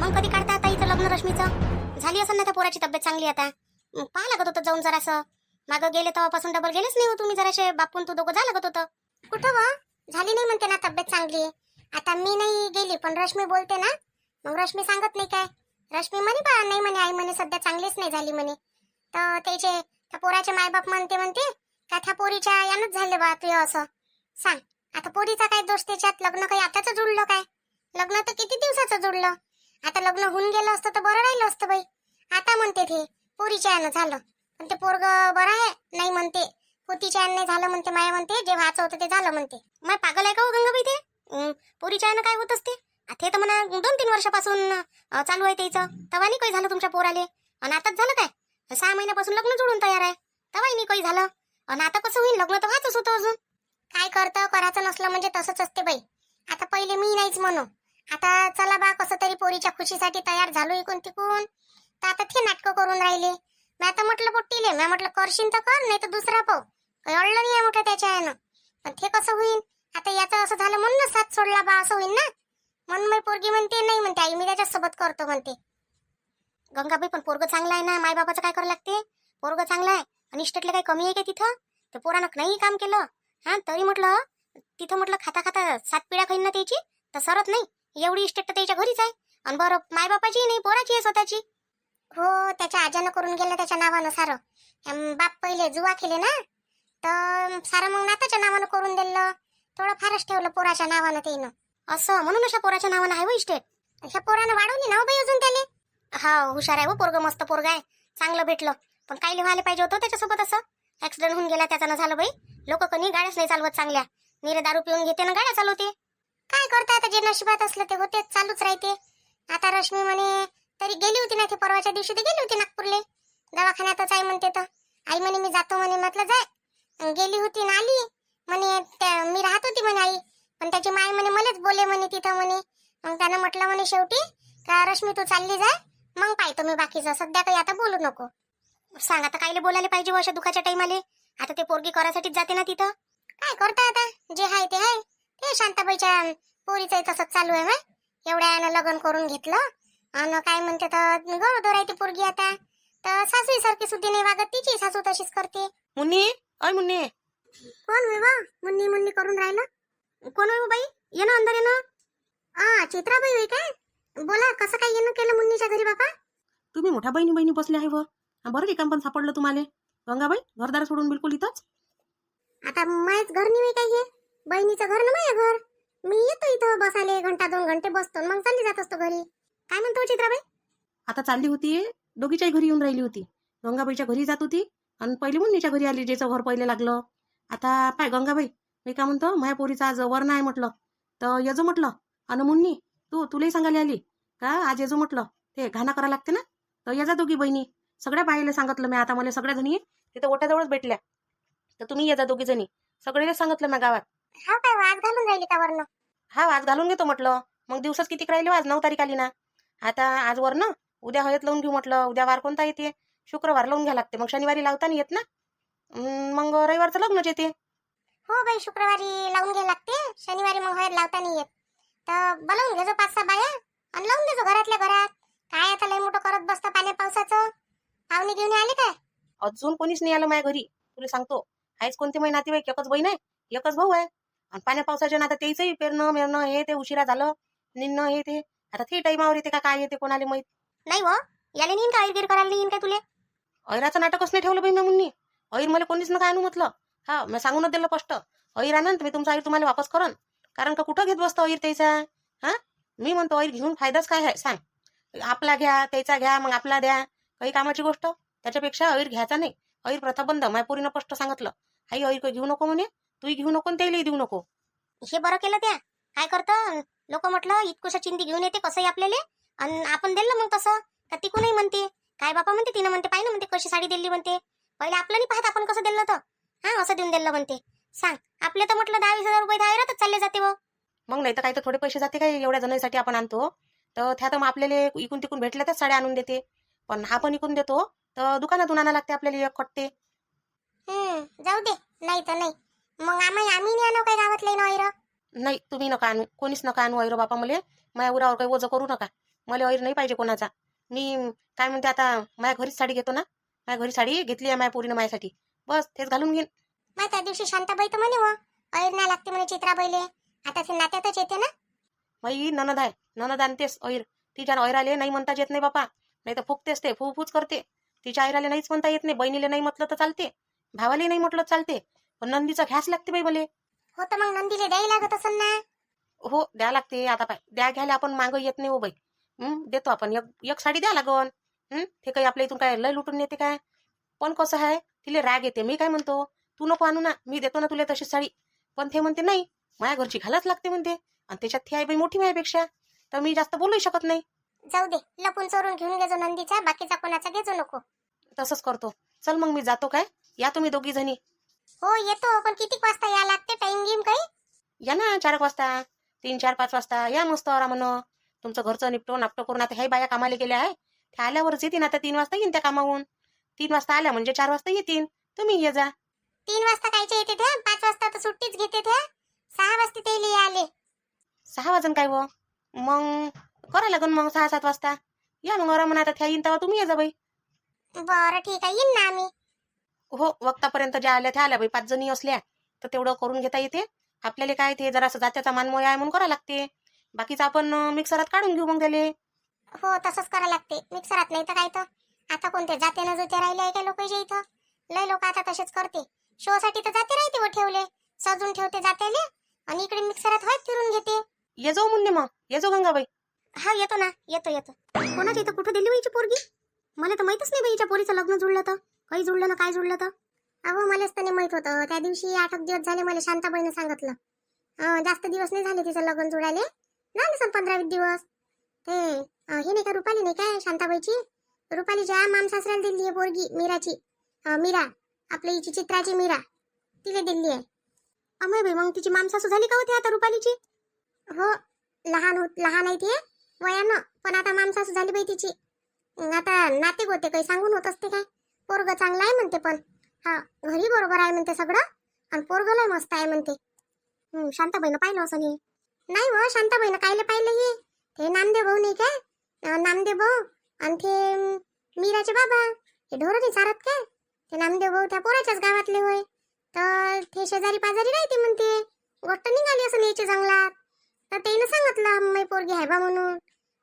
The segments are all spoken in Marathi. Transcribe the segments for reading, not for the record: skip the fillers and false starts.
मग कधी काढता आता हिचं लग्न रश्मीचं? झाली असेल ना त्या पोराची तब्येत चांगली आता? पाहा लागत होतं जाऊन जरासं. मागं गेले तेव्हापासून डबल गेलेच नाही हो तुम्ही. जराशे बापून तू दोघं जा लागत होतं. कुठं व झाली नाही म्हणते ना तब्येत चांगली. आता मी नाही गेली पण रश्मी बोलते ना, मग रश्मी सांगत नाही काय. रश्मी म्हणे बा नाही म्हणे आई म्हणे सध्या चांगलीच नाही झाली म्हणे. तर त्याचे त्या पोराचे मायबाप म्हणते का त्या पोरीच्या यानंच झाले बा तू असं सांग. आता पोरीचा काय दोष त्याच्यात? लग्न काही आताच जुळलं काय? लग्न तर किती दिवसाचं जुळलं. आता लग्न होऊन गेलं असतं तर बरं राहिलं असतं बाई. आता म्हणते ते पोरीच्या यानं झालं, पण ते पोरग बरं आहे नाही म्हणते. पोतीच्या यानं नाही झालं म्हणते. माया म्हणते जे व्हायचं होतं ते झालं म्हणते. मग पागल आहे का हो गंगाबाई ते? पोरीच्या यानं काय होत असते? ते तर म्हणा 2-3 वर्षापासून चालू आहे त्याचं. तवा नाही काही झालं तुमच्या पोराले. आणि आताच झालं काय? 6 महिन्यापासून लग्न जुळून तयार आहे. तवाही नाही काही झालं. आणि आता कसं होईल? लग्न तर व्हायचंच होतं अजून. काय करतं करायचं नसलं म्हणजे तसंच असते बाई. आता पहिले मी नाहीच म्हणू. आता चला बा कसं तरी पोरीच्या खुशीसाठी तयार झालो इकून तिकून. तर आता ते नाटकं करून राहिले. मी आता म्हटलं पोट्टीले, मी म्हटलं करशील तर कर नाही तर दुसरा पाहू. काही अडलं नाही आहे मोठं त्याच्या यानं. पण ते कसं होईल? आता याचं असं झालं म्हणून साथ सोडला बा असं होईल ना. म्हणून मी पोरगी म्हणते नाही म्हणते आई मी त्याच्यासोबत करतो म्हणते. गंगाबाई पण पोरग चांगला आहे ना. मायबापाचं काय करावं लागते? पोरग चांगला आहे आणि इस्टेटला काही कमी आहे का तिथं? ते पोरानं नाही काम केलं हा तरी म्हटलं तिथं म्हटलं खाता खाता 7 पिढ्या खाईन ना त्याची तर सरत नाही. एवढी इस्टेट तर त्याच्या घरीच आहे. आणि बरं मायबापाची नाही पोराची आहे स्वतःची. हो त्याच्या आजानं करून गेलं त्याच्या नावानं सारं. बाप पहिले जुवा खेले ना तर सारं मग नाताच्या नावानं करून दिलं. थोडं फारच ठेवलं पोराच्या नावानं त्यानं. असं म्हणून अशा पोराच्या नावानं आहे हो इस्टेट. ह्या पोरानं वाढवली ना बाई अजून त्याले. हा हुशार आहे हो पोरग. मस्त पोरग आहे. चांगलं भेटलं. पण काय लिहायला पाहिजे होतं त्याच्यासोबत असं? ऍक्सिडेंट होऊन गेला त्याचा झालं बाई. लोक कधी गाड्याच नाही चालवत चांगल्या. नीरे दारू पिऊन घेते ना गाड्या चालवते. काय करता आता जे नशिबात असलं ते होते चालूच राहते. आता रश्मी म्हणे तरी गेली होती ना ते परवाच्या दिवशी ते गेली होती नागपूरले. दवाखान्यातच आहे म्हणते. तर आई म्हणे मी जातो म्हणे. म्हटलं जाय. गेली होती ना आली म्हणे मी राहत होती म्हणे आई. पण त्याची माय म्हणे मलाच बोले म्हणे तिथं म्हणे. मग त्यानं म्हटलं म्हणे शेवटी का रश्मी तू चालली जाय मग पाहतो मी बाकीचं. सध्या काही आता बोलू नको. सांग आता कायले बोलायला पाहिजे अशा दुखाच्या टाइमाले. आता ते पोरगी करायसाठीच जाते ना तिथं. काय करता आता जे आहे ते आहे. ते शांताबाईच्या पोरीचं तसंच चालू आहे. मग एवढ्या यानं लग्न करून घेतलं आणि काय म्हणते तर गरोदर आहे ती पोरगी आता. तर सासू सारखी सुद्धी नाही वागत. तिची सासू तशीच करते. मुन्नी अय मुन्नी. कोण वे वा मुन्नी मुन्नी करून राहिलं? कोण वे बाई? ये ना अंदर ये ना. चित्राबाई होय काय? बोला कसं काय येणं केलं मुन्नीच्या घरी बाबा? तुम्ही मोठ्या बहिणी बसले आहे व बरं काम पण सापडलं तुम्हाला. गंगाबाई घरदार सोडून बिलकुल इथंच. आता मायच घर नाही काय हे? बहिणीचं घर ना माय घर. मी येतो इथं बसायला 1-2 घंटे बसतो मग चालली जात असतो घरी. काय म्हणतो चित्राबाई? आता चालली होती दोघीच्याही घरी येऊन राहिली होती. गंगाबाईच्या घरी जात होती आणि पहिले मुन्नीच्या घरी आली ज्याचं घर पहिले लागलं. आता पाय गंगाबाई मी काय म्हणतो माझ्या पोरीचा आज वर्ण आहे म्हटलं तर यजो म्हटलं. आणि मुन्नी तुलाही सांगायला आली का आज यजो म्हटलं ते घाणा करा लागते ना. तर या जा दोघी बहिणी. सगळ्या बाईला सांगितलं मी. आता मला सगळ्या जणी तिथं ओट्याजवळच भेटल्या. तर तुम्ही या जा दोघी जणी. सगळ्याला सांगितलं मी गावात. हा काय वाज घालून राहिली का वर्ण? हा वाज घालून घेतो म्हटलं. मग दिवसाच किती राहिले? आज 9 तारीख आली ना. आता आज वर्ण उद्या हळद लावून घेऊ म्हटलं. उद्या वार कोणता येते? शुक्रवार लावून घ्या लागते. मग शनिवारी लावता नाही येत ना. मग रविवारचं लग्नच येते. हो बाई शुक्रवारी लावून घ्यायला लागते. शनिवारी मग हळद लावता नाही येत. तर बोलावून घ्यायचो 5-6 बाया आणि लावून द्यायचो घरातल्या घरात. काय आता लय मोठं करत बसतं पाण्या पावसाचं. पाहुणे घेऊन आले काय? अजून कोणीच नाही आलं माझ्या घरी. तुला सांगतो आहेच कोणते महिना नातेवाईक. एकच बहीण आहे एकच भाऊ आहे. आणि पाण्या पावसाच्या ना आता तेचंही पेरणं मेरणं हे ते उशिरा झालं. निघणं हे ते. आता ते टाईमावर येते का काय येते कोणाला माहित नाही हो. याले नेईन का ऐरगीर करायला नेईन काय तुले? ऐराचं नाटकच नाही ठेवलं बाई मुन्नी. ऐर मला कोणीच नका आणू म्हटलं. हा मी सांगूनच दिलं स्पष्ट. ऐर आणन मी तुमचा ऐर तुम्हाला वापस करन. कारण का कुठं घेत बसतो ऐर त्याचा. हा मी म्हणतो ऐर घेऊन फायदाच काय आहे सांग. आपला घ्या त्याचा घ्या मग आपला द्या. काही कामाची गोष्ट. त्याच्यापेक्षा ऐर घ्यायचा नाही. ऐर प्रथा बंद. मायपोरीनं स्पष्ट सांगितलं आई ऐर काही घेऊ नको म्हणे. तूही घेऊ नको त्यालाही देऊ नको. हे बरं केलं त्या. काय करतं लोक म्हटलं इतकुशा चिंदी घेऊन येते कसंही आपल्याला आणि आपण दिलं मग तसं का तिकूनही म्हणते काय बापा म्हणते तिनं म्हणते पाहिजे म्हणते कशी साडी दिली म्हणते. पहिले आपलं नाही पाहत आपण कसं दिलं तर. हा असं देऊन दिलं म्हणते. सांग आपले तर म्हटलं 10-20 हजार रुपये दायरातच चालले जाते व. मग नाही तर काही तर थोडे पैसे जाते काय एवढ्या जणांसाठी आपण आणतो. तर त्यात मग आपल्याला इकून तिकून भेटल्या तर साड्या आणून देते. पण आपण इकून देतो तर दुकानातून आणायला लागते आपल्याला एक खट्टे. जाऊ दे. नाही तर नाही. मग आम्ही नाही आणू काय गावातले ना ऐर? नाही तुम्ही नका आणू. कोणीच नका आणू ऐर बापा. मला माझ्या उरावर काही ओझं करू नका. मला ऐर नाही पाहिजे कोणाचा. मी काय म्हणते आता, माझ्या घरीच साडी घेतो ना, माझ्या घरी साडी घेतली आहे माझ्या पोरीनं माझ्यासाठी, बस तेच घालून घेईन. मग त्या दिवशी शांताबाई तर म्हणे ऐर नाही लागते म्हणे चित्राबाईले, आता ते नात्यातच येते ना. माई ननद आहे, ननद आणतेस ऐर. तिच्या ऐराले नाही म्हणताच येत नाही बापा, नाही तर फुकतेस ते, फूफूच करते. तिच्या ऐराले नाहीच म्हणता येत नाही. बहिणीले नाही म्हटलं तर चालते, भावाले नाही म्हटलं चालते, पण नंदीचा घ्यास लागते बाई मले. हो तर मग नंदीले द्यायला लागत असेल ना. हो द्या लागते. आता पाय द्या घ्यायला आपण मागं येत नाही हो बाई. देतो आपण, एक साडी द्या लागन. ते काही आपल्या इथून काय लय लुटून येते काय. पण कसं आहे, तिले राग येते. मी काय म्हणतो, तू नको आणू ना, मी देतो ना तुला तशीच साडी. पण ते म्हणते नाही, माझ्या घरची घालाच लागते म्हणते, आणि त्याच्यात ती आहे बाई मोठी माझ्यापेक्षा, तर मी जास्त बोलूही शकत नाही. जाऊ दे, लपून चोरून घेऊन घेजो नंदीचा, बाकीचा कोणाचा घेजो नको. तसंच करतो. चल मग मी जातो. काय या तुम्ही दोघी जणी. हो येतो, पण किती वाजता या लागते, टाइम गेम काही. या ना 4 वाजता, 3, 4, 5 वाजता या मस्त आरामानं. तुमचं घरचं निपटो नापटो करून. आता ह्या बाया कामाला गेल्या आहे, त्या आल्यावरच येतील. आता 3 वाजता येईन त्या कामावून. 3 वाजता आल्या म्हणजे 4 वाजता येतील. तुम्ही ये जा. 3 वाजता कायचे येते त्या, 5 वाजता तर सुट्टीच घेते त्या, 6 वाजता ते आले. 6 वाजन काय व, मग करा लागन मग 6-7 वाजता या मग आरामानं. आता त्या येईन तेव्हा तुम्ही ये जा बाई. बरं ठीक आहे, येईन ना आम्ही. हो वक्तापर्यंत ज्या आल्या त्या आल्या बाई. 5 जणी असल्या तर तेवढं करून घेता येते आपल्याला. काय ते जरासं जात्याचा मानमोय आहे म्हणून करा लागते. बाकीचं आपण मिक्सरात काढून घेऊ मग त्याले. हो तसंच करा लागते, मिक्सरात. नाही तर काय तर आता कोणते जाते न जुते राहिले आहे का लोकांच्या इथं. लय लोक आता तसेच करते. शो साठी तर जाते राहते व ठेवले, सजून ठेवते जातेले, आणि इकडे मिक्सरात हळद फिरून घेते. ये जाऊ म्हणले मग, ये जाऊ गंगाबाई. हा येतो ना, येतो. कोणाच्या इथं कुठं दिली बाईची पोरगी, मला तर माहितच नाही बाईच्या पोरीचं लग्न जुळलं तर, काही जुळलं ना काय जुळलं तर. अहो मलाच तर नाही माहित होतं. त्या दिवशी 8 दिवस झाले मला शांताबाईनं सांगितलं. जास्त दिवस नाही झाले तिचं लग्न जुळाले, झाले सण 15-20 दिवस. ते हे नाही का रुपाली नाही काय शांताबाईची, रुपालीच्या मामसासऱ्याला दिली आहे पोरगी, मीराची. मीरा आपल्या हिची चित्राची मीरा, तिला दिली आहे. अमय बाई, मग तिची मामसासू झाली का होती आता रुपालीची? हो लहान आहे ती वयानं, पण आता मामसासू झाली बाई तिची. आता नाते होते, काही सांगून होत असते काय. पोरग चांगलं आहे म्हणते, पण हा घरी बरोबर आहे म्हणते सगळं, आणि पोरग लय मस्त आहे म्हणते. शांताबाईनं पाहिलं असं नाही. नाही हो, शांताबाईनं कायले पाहिलं हे, ते नामदेव भाऊ नाही काय, नामदेव भाऊ आणि ते मीराचे बाबा, हे ढोरं नाही चारत काय, ते नामदेव भाऊ त्या पोराच्याच गावातले होय. तर ते शेजारी पाजारी राहते म्हणते, गोष्ट निघाली असं यायची जंगलात. तर त्यानं सांगितलं मै पोरगी आहे बा म्हणून,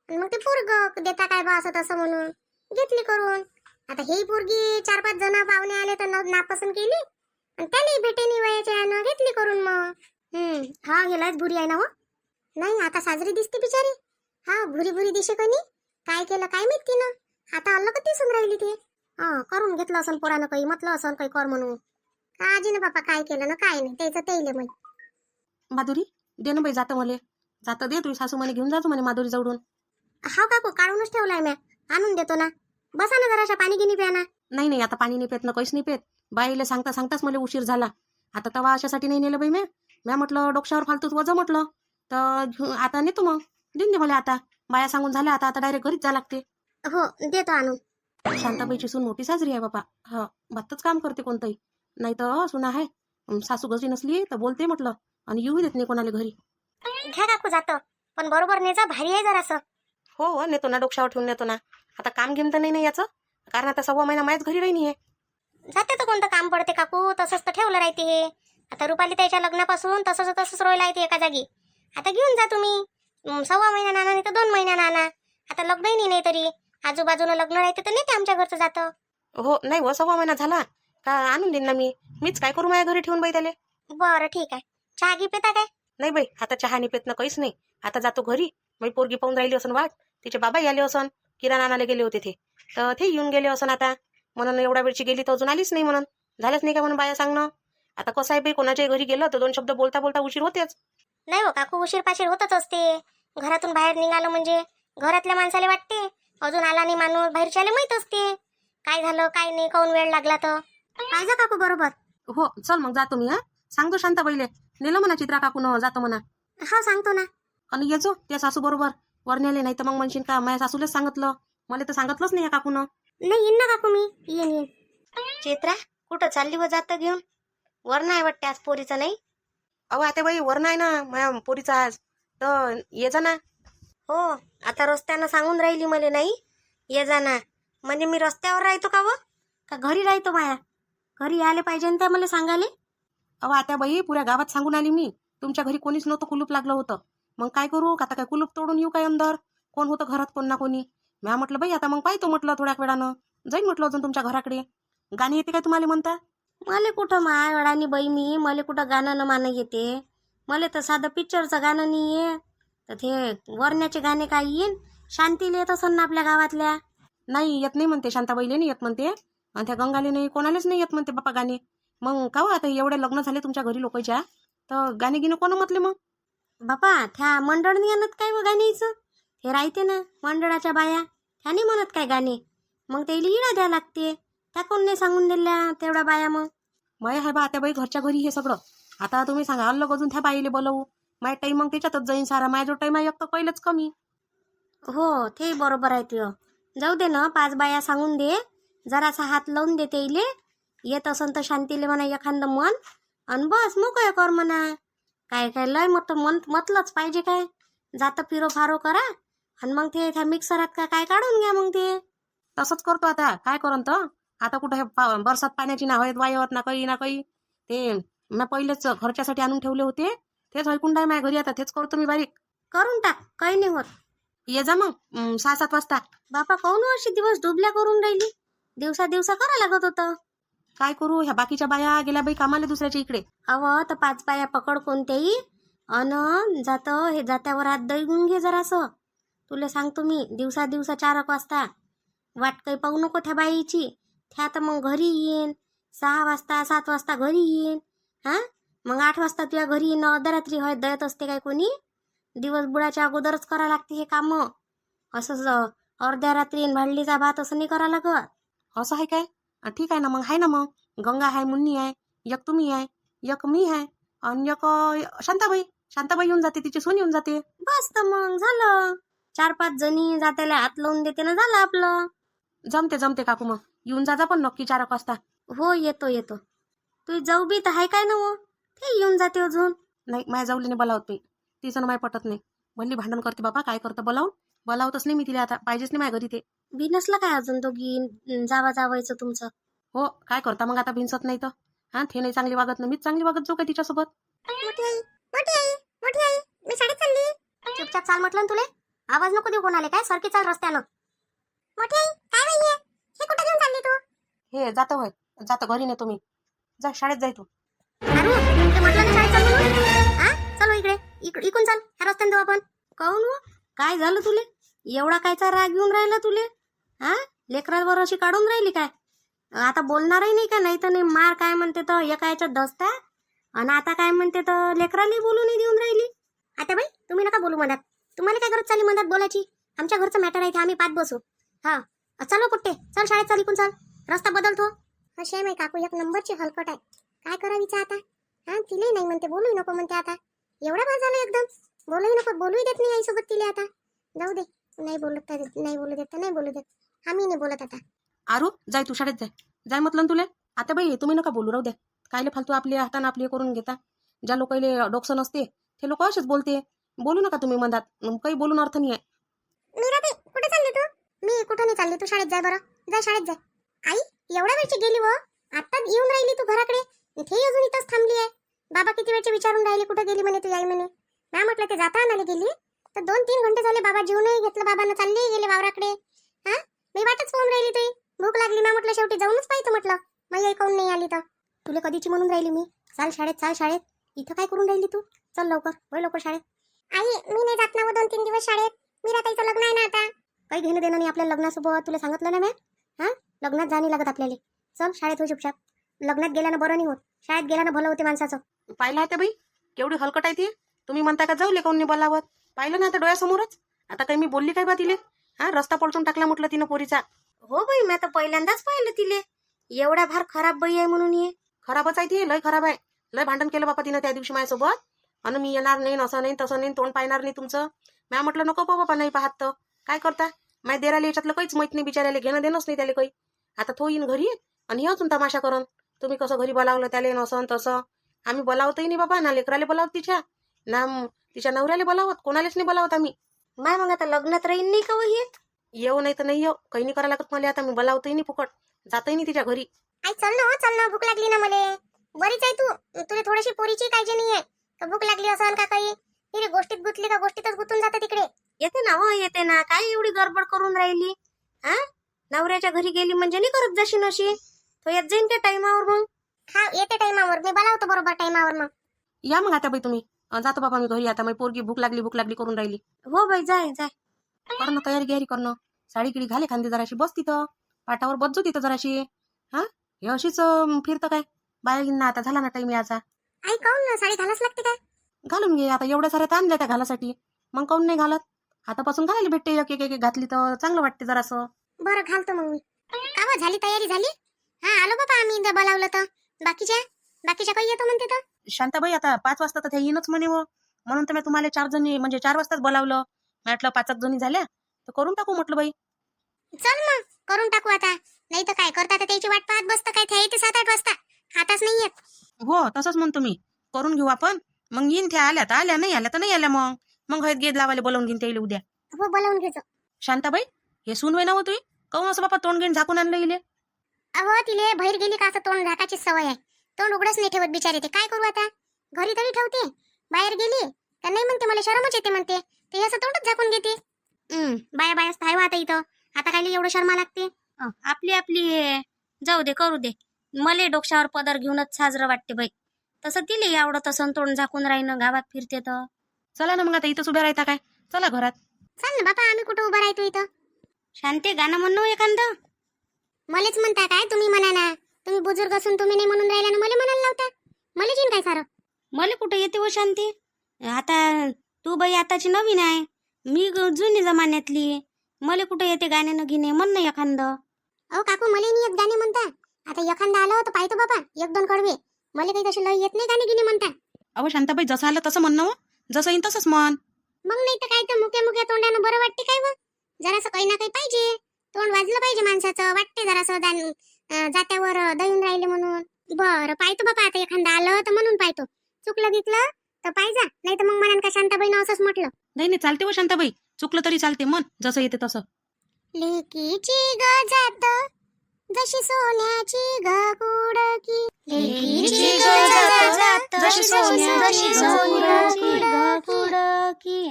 आणि मग ते पोरग देता काय बा असं तसं म्हणून घेतली करून. आता ही पोरगी 4-5 जण पाहुणे आले तर नापसंत केली, आणि त्याला भेटेनी वयाच्या यानं घेतली करून. मग हा गेलाच भुरी आहे ना हो. नाही आता साजरी दिसते बिचारी, हा भुरी दिसे कनी. काय केलं काय माहित तिनं, आता अलग दिसून राहिली ते. करून घेतलं असं पोरानं, काही म्हटलं असं काही कर म्हणून. काळजी ना बापा, काय केलं ना काय नाही, त्याचं त्याईले माहित. माधुरी दे ना बाई, जातं मले जातं दे. तुझी सासू म्हणे घेऊन जातो म्हणे माधुरी जवळून. हा काकू काढूनच ठेवलाय म्या, आणून देतो ना. बसा ना जराशा, पाणी गिनी प्या ना. नाही आता पाणी नाही पेत ना, काहीच नाही पेत. बाईला सांगताच मला उशीर झाला. आता तवा अशासाठी नाही नेलं बाई म्या म्हटलं डोक्यावर फालतूच वजं म्हटलं, तर आता नेतो मग. देऊन दे मला आता, बाया सांगून झाल्या. आता डायरेक्ट घरीच जा लागते. हो देतो आणून. शांताबाईची सून मोठी साजरी आहे बापा. हा बातच काम करते कोणतंही. नाही तर सुना आहे, सासू घरी नसली तर बोलते म्हटलं, आणि येऊ देत नाही कोणाला घरी. घ्या काकू जातो, पण बरोबर नेजा, भारी आहे जरासं. हो नेतो ना, डोक्यावर ठेवून नेतो ना. आता काम घेऊन तर नाही याचं, कारण आता 1.25 महिना माझ्याच घरी राहिनी आहे. जाते तर कोणतं काम पडते काकू, तसंच तर ठेवलं राहते हे. आता रुपाली त्याच्या लग्नापासून तसंच रोयला येते एका जागी. आता घेऊन जा तुम्ही. 1.25 महिना नाना नाही तर 2 महिना नाना. आता लग्नही नाही तरी आजूबाजूला लग्न राहते तर नाही ते आमच्या घरचं जातं. हो नाही हो, 1.25 महिना झाला का आणून देईन ना मीच काय करू माझ्या घरी ठेवून बाई त्याले. बरं ठीक आहे, चहा घे पिता काय? नाही बाई, आता चहा नाही पेत ना, काहीच नाही. आता जातो घरी. मी पोरगी पाहून राहिली असन वाट, तिचे बाबा आले असन, किराणा आणायला गेले होते ते, तर ते येऊन गेले असन. आता म्हणून एवढ्या वेळची गेली तर अजून आलीच नाही, म्हणून झालंच नाही का म्हणून बाया सांगणं. आता कसं आहे बाई, कोणाच्या घरी गेलं तर 2 शब्द बोलता बोलता उशीर होतेच. नाही हो काकू, उशीर पाशीर होतच असते. घरातून बाहेर निघालं म्हणजे घरातल्या माणसाला वाटते अजून आला नाही माणूस, बाहेरच्याला माहित असते काय झालं काय नाही, काऊन वेळ लागला तर. काय जा काकू बरोबर. हो चल मग जातो मी. सांगतो शांताबाईले, नेलं म्हणा चित्रा काकून जातो म्हणा. हा सांगतो ना. आणि येजो त्या सासू बरोबर वरण्याले, नाही तर मग म्हणशील का माझ्या सासूलाच सांगितलं, मला तर सांगितलंच नाही या काकून. नाही येईन ना काकू मी, येईन. चित्रा कुठं चालली व जातं घेऊन? वर नाही वाटते आज पोरीचं नाही. अहो आता बाई वर नाही ना माझ्या पोरीचा आज, तर ये जा ना. हो, आता रस्त्यानं सांगून राहिली मला नाही ये जा ना. म्हणजे मी रस्त्यावर राहतो का व का घरी राहतो माया? घरी यायला पाहिजे ना त्या मला सांगाले. अहो आता बाई पुऱ्या गावात सांगून आली मी, तुमच्या घरी कोणीच नव्हतं, कुलूप लागलं होतं. मग काय करू, आता काय कुलूप तोडून येऊ काय अंदर? कोण होतं घरात, कोण ना कोणी. म्या म्हटलं बाई आता मग पाहतो म्हटलं, थोड्या वेळानं जाईन म्हटलं अजून तुमच्या घराकडे. गाणी येते काय तुम्हाला म्हणता? मला कुठं माय वेळानी बाई मी मला कुठं गाणं न मानं येते. मला तर साधं पिक्चरचं गाणं नाही आहे. तर ते वरण्याचे गाणे काय येईन? शांतीला येत असन ना आपल्या गावातल्या. नाही येत नाही म्हणते, शांताबाईले नाही येत म्हणते, आणि त्या गंगाले नाही, कोणालाच नाही येत म्हणते बापा गाणे. मग का हो, आता एवढे लग्न झाले तुमच्या घरी लोकांच्या, तर गाणे गिणे कोण म्हटले मग? बापा त्या मंडळनी आणत काय व गाणीचं? हे राहते ना मंडळाच्या बाया, त्याने म्हणत काय गाणे. मग ते इडा द्या लागते. त्या कोण नाही सांगून दिल्या तेवढ्या बाया मग. माय हाय बा आता बाई घरच्या घरी हे सगळं. आता तुम्ही सांगा अल्लग अजून त्या बाईले बोलवू? माझा टाईम मग त्याच्यातच जाईन सारा. माझा जो टाईम आहे एक तर पहिलंच कमी. हो ते बरोबर आहे तुझं. जाऊ दे ना, 5 बाया सांगून दे, जरासा हात लावून दे ते इले. येत असन तर शांतीले म्हणा एखादं मन, आणि बस मोकळं कर म्हणा. काय काय लय मोठं मतलंच पाहिजे काय? जातं फिरो फारो करा, आणि मग ते त्या मिक्सरात का काय काढून घ्या मग ते. तसंच करतो आता, काय करन तर. आता कुठं हे बरसात पाण्याची ना हयत वायवत ना काही ते मी पहिलेच घरच्यासाठी आणून ठेवले होते, तेच ऐकून नाही माझ्या घरी. आता तेच करतो मी बारीक. करून टाक, काही नाही होत. ये जा मग 6-7 वाजता. बापा काऊन अशी दिवस डुबल्या करून राहिली? दिवसा दिवसा करा लागत होतं. काय करू, ह्या बाकीच्या बाया गेल्या बाई कामाला दुसऱ्याच्या इकडे. अव तर 5 बाया पकड कोणत्याही, अन हे जात्यावर हात दळून घे जरासं. तुला सांगतो मी, दिवसा दिवसा 4 वाजता वाट काही पाहू नको त्या बाईची. त्या तर मग घरी येईन 6 वाजता 7 वाजता घरी येईन. हा मग 8 वाजता तुझ्या घरी येईन. अर्धरात्री हळद दळत असते काय कोणी? दिवस बुडाच्या अगोदरच करा लागते हे काम. असं अर्ध्या रात्री भाडलीचा भात असं नाही करा लागत. असं आहे काय? ठीक आहे ना मग. आहे ना मग, गंगा आहे, मुन्नी आहे, एक तुम्ही आहे, एक मी आहे, आणि एक शांताबाई येऊन जाते, तिची सून येऊन जाते. बस तर मग झालं. 4-5 जणी जात्याला हात लावून देते ना, झालं आपलं. जमते काकू. मग येऊन जा पण नक्की 4 वाजता. हो येतो. तू जाऊ बी तर आहे काय ना हो, ते येऊन जाते अजून. नाही माझ्या जाऊलीने बोलावत नाही, तिचं माय पटत नाही. म्हणली भांडण करते बाबा, काय करतं बोलावतच नाही मी तिला. आता पाहिजेच नाही माझ्या घरी ते. बिनसला काय अजून दोघी जावायचं तुमचं? हो काय करता मग आता, भिंसत नाही तर. हा ते नाही चांगली वागत ना, मीच चांगली वागत जाऊ काय तिच्यासोबत? मोठी आई मी शाळेत चालली. चुपचाप चाल म्हटलं ना तुले. आवाज नको देऊ कोणाले. काय सरकी चाल रस्त्यानं. मोठी आई काय बाई हे कुठे घेऊन चालली तू? हे जातो घरी नेतो मी. जा शाळेत जाय तू. अरे ते म्हटलं ना शाळेत चाल म्हणून. हा चलो इकडून चाल, ह्या रस्त्यानं जाऊ आपण. काहून हो? काय झालं तुले? एवढा कायचा राग येऊन राहिला तुले? हा लेकरावर अशी काढून राहिली काय? आता बोलणारही नाही का? नाही तर नाही मार काय म्हणते तर एका याच्यात दसता, आणि आता काय म्हणते तर लेकराला बोलू नाही देऊन राहिली. आता बाई तुम्ही नका बोलू मधात. तुम्हाला काय गरज चालली मधात बोलायची? आमच्या घरचं मॅटर आहे, आम्ही पाठ बसू. हा चलो कुठे चल, शाळेत चाल, इकून चाल, रस्ता बदलतो. अशी आहे माय काकू, एक नंबरची हलकट आहे. काय करावीचं आता? हा तिलाही नाही म्हणते, बोलूही नको म्हणते. आता एवढा भाग झाला एकदम, बोलूही नको, बोलूही देत नाही आईसोबत तिला. आता जाऊ दे, नाही बोलू देत तर नाही बोलू देत. आम्ही नाही बोलत आता. आरू जाय तू शाळेत जाय म्हटलं ना तुले. आता बाई तुम्ही नका बोलू, राहू द्या. कायले फालतू आपले हाताने आपले करून घेता. ज्या लोकांले डोकसं नसते ते लोक असेच बोलते. बोलू नका तुम्ही मधात, काही बोलून अर्थ नाही आहे. मीरा कुठे चालली तू? मी कुठं नाही चालली, तू शाळेत जाय बरं. जा शाळेत जाय. आई एवढ्या वेळची गेली व आता येऊन राहिली तू घराकडे? इथे अजून इथंच थांबली आहे. बाबा किती वेळचे विचारून राहिले कुठे गेली म्हणे तुझी आई म्हणे. मी म्हटलं ते जाता आणायला गेली, तर 2-3 घंटे झाले बाबा जेवणही घेतलं, बाबांना चालले गेले वावराकडे. हा मी वाटच पाहून राहिली तुझी. भूक लागली ना म्हटलं, शेवटी जाऊनच पाहिजे म्हटलं. माझी आई काऊन नाही आली तर? तुला कधीची म्हणून राहिली मी, चाल शाळेत. इथं काय करून राहिली तू? चल लवकर शाळेत. आई मी नाही जात ना 2-3 दिवस शाळेत. मीरा ताईचं लग्न आहे ना आता. काही घेणं देणं नाही आपल्या लग्नासोबत, तुला सांगितलं ना मी. हा लग्नात जाणी लागत आपल्याला. चल शाळेत हो चुपचाप. लग्नात गेल्यानं बरं नाही होत, शाळेत गेल्यानं भलं होते माणसाचं. पाहिलं आहे ते बाई केवढी हलकट आहे ती. तुम्ही म्हणता का जाऊ लेकाऊन नाही बोलावत? पाहिलं ना आता डोळ्यासमोरच. आता काही मी बोलली काय बा तिले? हा रस्ता पळचून टाकला म्हटलं तिनं पोरीचा. हो बाई मी आता पहिल्यांदाच पाहिलं तिले. एवढा फार खराब बाई आहे म्हणून. ये खराबच आहे ती, लय खराब आहे. लय भांडण केलं बापा तिनं त्या दिवशी माझ्यासोबत. आणि मी येणार नाही, असं नाही तसं नाही, तोंड पाहणार नाही तुमचं. मी म्हटलं नको बाबा, नाही पाहत तर काय करता. माझ्या देराला याच्यातलं काहीच माहित नाही, बिचारायला घेणं देणंच नाही त्याला काही. आता तो येईन घरी आणि हे अजून तमाशा करून तुम्ही कसं घरी बोलावलं त्याला, नसन तसं. आम्ही बोलावतही नाही बाबा, ना लेकराला बोलावत तिच्या, ना तिच्या नवऱ्याला बोलावत, कोणालाच नाही बोलावत आम्ही. माय मग आता लग्नात राहीन नाही का हे? येऊ नाही तर नाही येऊ, काही नाही करायला लागत मला. आता मी बोलावतही नाही फुकट, जातही नाही तिच्या घरी. आई चल ना, हो चल ना, भूक लागली ना मले. बरीच आहे तू, तुला थोडीशी पोरीची काळजी नाहीये का? भूक लागली असं का काही? हिरे गोष्टीत गुंतली का गोष्टीतच गुंतून जाते तिकडे. येते ना हो, येते ना. काय एवढी गडबड करून राहिली? हा, नवऱ्याच्या घरी गेली म्हणजे नाही करत जशी नशी. तो येत जाईन त्या टाइमावर. मग हा येते टाइमावर, मी बोलावतो बरोबर टाइमावर. मग या मग आता बाई तुम्ही. जातो बाबा मी घरी आता. माझी पोरगी भूक लागली करून राहिली. हो बाई, जाय जाय. करणं तयारी गियारी करणं. साडी किडी घाले खांदी, जराशी बस तिथं पाठावर, बसजो तिथं जराशी. हा, हे अशीच फिरतं काय बाया? आता झाला ना टाइम याचा. आई काऊन ना, साडी घालाच लागते काय? घालून घे आता, एवढ्या साऱ्या आणल्या त्या घालासाठी. मग काऊन नाही घालत? आतापासून घालायला भेटते, एक एक एक घातली तर चांगलं वाटते जरासं. बरं घालतो मग मी. का बा, झाली तयारी झाली? हा आलो बाबा आम्ही, जर बोलावलं तर. बाकीच्या काही येतो म्हणते तर. शांताबाई आता 5 वाजता तर त्या येईनच म्हणे हो. म्हणून तर मी तुम्हाला 4 जणी म्हणजे 4 वाजताच बोलावलं. म्हटलं 5 जणी झाल्या तर करून टाकू म्हटलं बाई. चल मग करून टाकू आता. नाही तर काय करता, तर त्याची वाट पाहत बसतं काय? ते येते 7-8 वाजता, हाताच नाही येत. हो तसंच म्हणतो मी, करून घेऊ आपण. मग येईन त्या, आल्या तर आल्या, नाही आल्या तर नाही आल्या. मग हयत गेद लावायला बोलावून घेईन त्याला उद्या. हो बोलावून घेतो. शांताबाई, हे सून वय ना हो तुम्ही? काऊन असं बापा तोंड घेऊन झाकून आणलं इले? अहो तिले बाहेर गेली का असं तोंड झाकाची सवय आहे. तोंड उघडच नाही ठेवत बिचारे. ते काय करू आता? घरी तरी ठेवते, बाहेर गेली तर नाही म्हणते, मला शरमच येते म्हणते. ते असं तोंडच झाकून घेते. बायाच आहे आता इथं. आता काय एवढं शर्मा लागते? आपली आपली जाऊ दे, करू दे. मले डोक्यावर पदर घेऊनच साजरं वाटते बाई. तसं तिले आवडत असं तोंड झाकून राहीनं, गावात फिरते तर. चला ना मग आता, इथंच उभ्या राहता काय? चला घरात. चल ना बापा, आम्ही कुठं उभं राहतो इथं? शांते, गाणं म्हणू एखादं. मलेच म्हणता काय? तुम्ही म्हणा ना. तुम्ही बुजुर्ग असून तुम्ही नाही म्हणून राहिला ना, मला म्हणायला लावता. मला जिन काय सारं? मला कुठं येते हो शांती? आता तू बाई आताची नवीन आहे, मी जुनी जमान्यातली. मला कुठं येते गाण्यानं गिणे? म्हण ना एखादं. अहो काकू, मला नाही येत गाणे म्हणता. आता एखादा आलं तर पाहतो बाबा, 1-2 कडवे. मला काही तसे लय येत नाही गाणे गिणे म्हणता. अहो शांताबाई, जसं आलं तसं म्हण ना हो. जसं येईन तसंच म्हण. मग नाही तर काय, तर मुक्या तोंडानं बरं वाटते काय? व जरासं काही ना काही पाहिजे. तोंड वाजलं पाहिजे माणसाचं. वाटते जरासं जात्यावर दळून राहिले म्हणून. बरं पाहतो बाबा, आता एखादा आलं तर म्हणून पाहतो. चुकलं गिकलं तर पाहिजा, नाही तर मग म्हणान का शांताबाईनं असंच म्हटलं. नाही चालते हो शांताबाई, चुकलं तरी चालते, मन जसं येते तसं. लेकीची ग जात जशी सोन्याची ग कुडकी. लेकीची ग जात जशी सोन्याची ग कुडकी.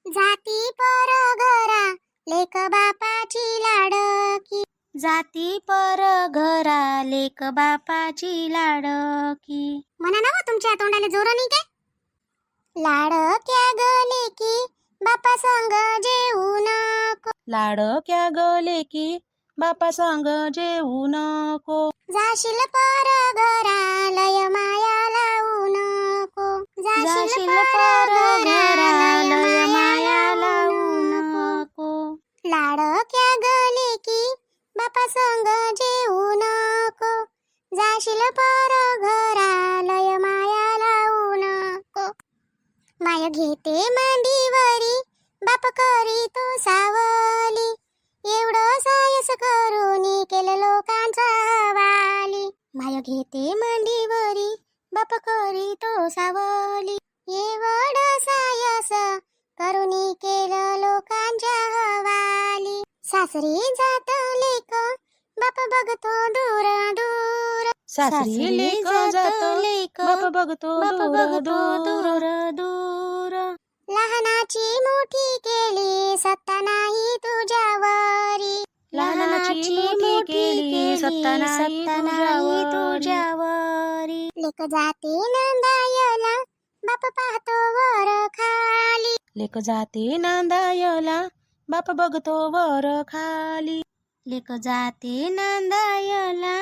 जाती पर घरा लेक बापाची लाडकी. जाती पर घरा लेक बापाची लाडकी. म्हणा ना व, तुमच्या तोंडाला जोर नाही काय? लाडक्या ग लेकी बापा संग जेवू नको. लाडक्या गले की बापा सांग जेवू नको. जाशील पर घरा लय माया लावू नको. जाशील पर घरा लय माया लावू नको. लाडक्या गले की बापा संग जेवू नको. जाशील पर घरा लय माया लावू नको. माय घेते मांडीवरी बाप करी तो सावली. एवढं सायस करून केलं लोकांचा वाली. माय घेते मांडीवरी बाप करी तो सावली. एवढं सायस करून केलं लोकांच्या हवाली. सासरी जात लेक बाप बघतो दूर दूर. सासरी लेक जातो लेक बाप बघतो बाप दूर बघतो दूर. दूर दूर. लहानाची मोठी केली सत्ता नाही तुझ्यावरी. लहानाची मोठी केली सत्ता नाही तुझ्यावरी. लेक जाते नंदायला बाप पाहतो वर खाली. लेक जाते नांदायला बाप बघतो वर खाली. लेक जाते नांदायला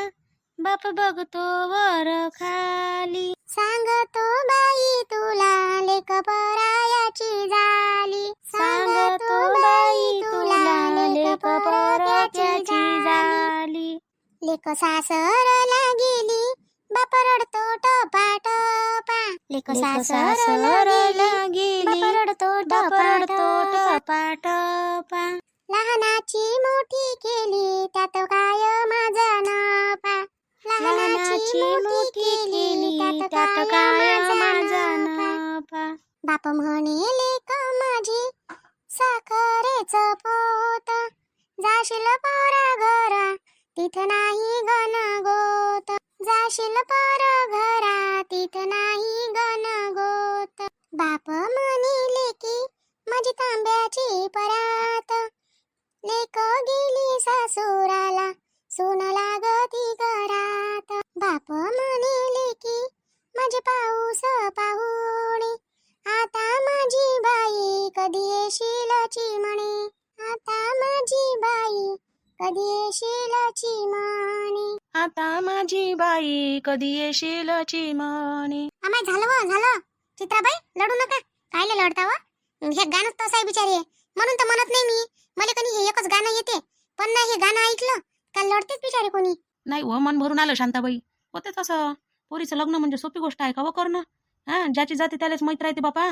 बाप बघतो वर खाली. सांगतो बाई तुला लेक परायाची झाली. सांगतो बाई तुला लेक परायाची झाली. लेक सासरला गेली बाप रडतो टपा टपा. लेक सासरला गेली बाप रडतो बाप टपा रडतो टपा. टपा टपा. लहानाची मोठी केली त्यात काय माझा नफा. लहानाची मोठी केली त्यात काय माझा नफा. बाप म्हणे लेक माझी साखर जाशील परा घरा तिथं नाही गण गोत, जाशील परा घरा तिथं नाही गण गोत. बाप म्हणिले की माझी तांब्याची परात, लेक गेली सासुराला सून लागती घरात. बाप म्हणिले की माझे पाऊस पाहुणे, आता माझी बाई कधी येशील चिमणे, आता माझी बाई कधी येशील चिमणे. आता माझी बाई कधी येशील चिमणे. आम्हा झालं व झालं. चित्राबाई लढू नका, कायले लढता व? हे गाणं तसं आहे बिचारी, म्हणून तर म्हणत नाही मी. मला कधी हे एकच गाणं येते, पण नाही हे गाणं ऐकलं का लढतेच बिचारी कोणी. नाही व, मन भरून आलं शांताबाई. होते तसं. पोरीचं लग्न म्हणजे सोपी गोष्ट आहे का व करणं? हा, ज्याची जाते त्यालाच माहित राहते बापा.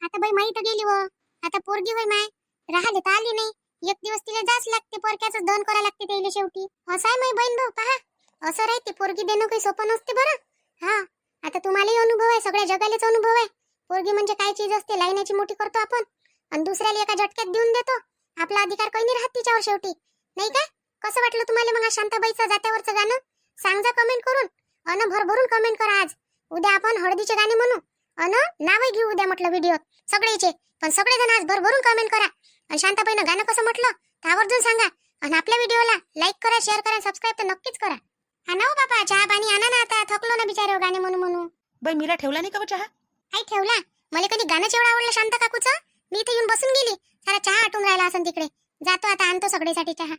आता बाई माहित गेली व, आता पोरगी होय माय राहिले तर आली नाही. एक दिवस तिला जाच लागते, पोरक्याच दहन करा लागते त्याला शेवटी. असं आहे माई बहीण भाऊ, पहा असं राहते. पोरगी देणं काही सोपं नसते बरं. हा, आता तुम्हालाही अनुभव आहे, सगळ्या जगालाच अनुभव आहे. पोरगी म्हणजे काय चीज असते, लाईनाची मोठी करतो आपण आणि दुसऱ्याला एका झटक्यात देऊन देतो. आपला अधिकार काही नाही राहत तिच्यावर शेवटी, नाही का? कसं वाटलं तुम्हाला मग शांताबाईचं जात्यावरचं गाणं? सांगा कमेंट करून, अन भरभरून कमेंट करा. आज उद्या आपण हळदीचे गाणे म्हणू अन नावही घेऊ उद्या म्हटलं व्हिडिओ सगळेचे. पण सगळेजण आज भरभरून कमेंट करा. आणि शांताबाईनं गाणं कसं म्हटलं तर आवर्जून सांगा. आणि आपल्या व्हिडिओला लाईक करा, शेअर करा, सबस्क्राईब तर नक्कीच करा. हा ना हो बापा, चहा पाणी आणा ना, आता थकलो ना बिचारे गाणे म्हणून. बाई मीरा ठेवला नाही का व चहा? आई ठेवला. मला कधी गाणंच एवढं आवडलं शांता काकूचं, मी इथे येऊन बसून गेली. सारा चहा आटून राहिला असं तिकडे. जातो आता, आणतो सगळ्यासाठी चहा.